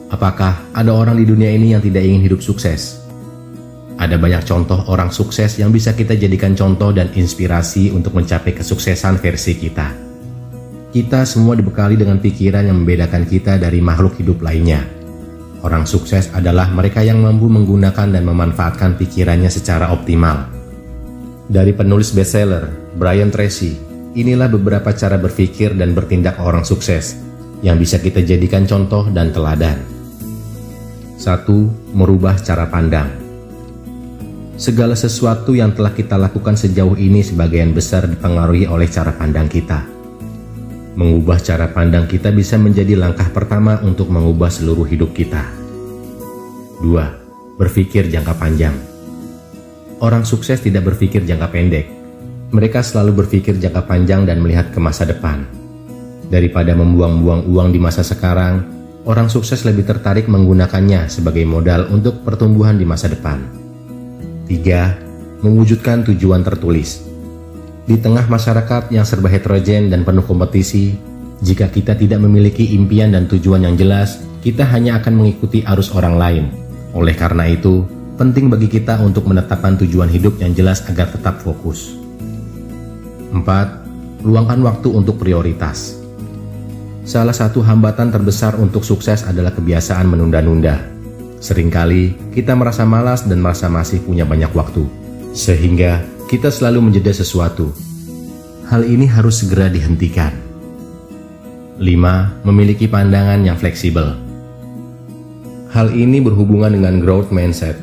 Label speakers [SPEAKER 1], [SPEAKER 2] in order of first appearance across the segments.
[SPEAKER 1] Apakah ada orang di dunia ini yang tidak ingin hidup sukses? Ada banyak contoh orang sukses yang bisa kita jadikan contoh dan inspirasi untuk mencapai kesuksesan versi kita. Kita semua dibekali dengan pikiran yang membedakan kita dari makhluk hidup lainnya. Orang sukses adalah mereka yang mampu menggunakan dan memanfaatkan pikirannya secara optimal. Dari penulis bestseller, Brian Tracy, inilah beberapa cara berpikir dan bertindak orang sukses yang bisa kita jadikan contoh dan teladan. 1. Merubah cara pandang. Segala sesuatu yang telah kita lakukan sejauh ini sebagian besar dipengaruhi oleh cara pandang kita. Mengubah cara pandang kita bisa menjadi langkah pertama untuk mengubah seluruh hidup kita. 2. Berpikir jangka panjang. Orang sukses tidak berpikir jangka pendek. Mereka selalu berpikir jangka panjang dan melihat ke masa depan. Daripada membuang-buang uang di masa sekarang, orang sukses lebih tertarik menggunakannya sebagai modal untuk pertumbuhan di masa depan. 3. Mewujudkan tujuan tertulis. Di tengah masyarakat yang serba heterogen dan penuh kompetisi, jika kita tidak memiliki impian dan tujuan yang jelas, kita hanya akan mengikuti arus orang lain. Oleh karena itu, penting bagi kita untuk menetapkan tujuan hidup yang jelas agar tetap fokus. 4. Luangkan waktu untuk prioritas. Salah satu hambatan terbesar untuk sukses adalah kebiasaan menunda-nunda. Seringkali kita merasa malas dan merasa masih punya banyak waktu, sehingga kita selalu menjeda sesuatu. Hal ini harus segera dihentikan. 5. Memiliki pandangan yang fleksibel. Hal ini berhubungan dengan growth mindset.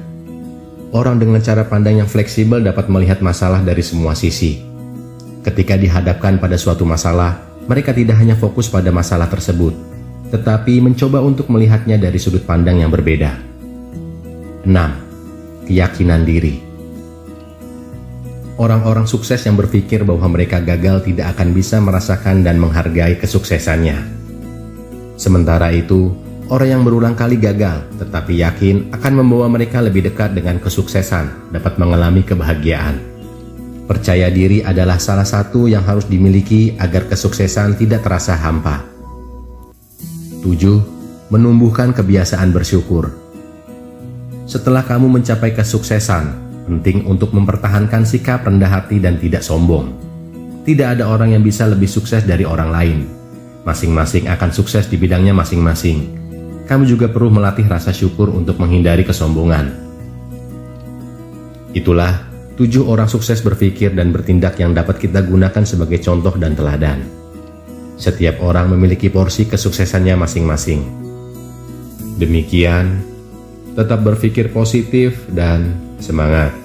[SPEAKER 1] Orang dengan cara pandang yang fleksibel dapat melihat masalah dari semua sisi. Ketika dihadapkan pada suatu masalah, mereka tidak hanya fokus pada masalah tersebut, tetapi mencoba untuk melihatnya dari sudut pandang yang berbeda. 6. Keyakinan diri. Orang-orang sukses yang berpikir bahwa mereka gagal tidak akan bisa merasakan dan menghargai kesuksesannya. Sementara itu, orang yang berulang kali gagal tetapi yakin akan membawa mereka lebih dekat dengan kesuksesan dapat mengalami kebahagiaan. Percaya diri adalah salah satu yang harus dimiliki agar kesuksesan tidak terasa hampa. 7. Menumbuhkan kebiasaan bersyukur. Setelah kamu mencapai kesuksesan, penting untuk mempertahankan sikap rendah hati dan tidak sombong. Tidak ada orang yang bisa lebih sukses dari orang lain. Masing-masing akan sukses di bidangnya masing-masing. Kamu juga perlu melatih rasa syukur untuk menghindari kesombongan. Itulah 7 orang sukses berpikir dan bertindak yang dapat kita gunakan sebagai contoh dan teladan. Setiap orang memiliki porsi kesuksesannya masing-masing. Demikian, tetap berpikir positif dan semangat.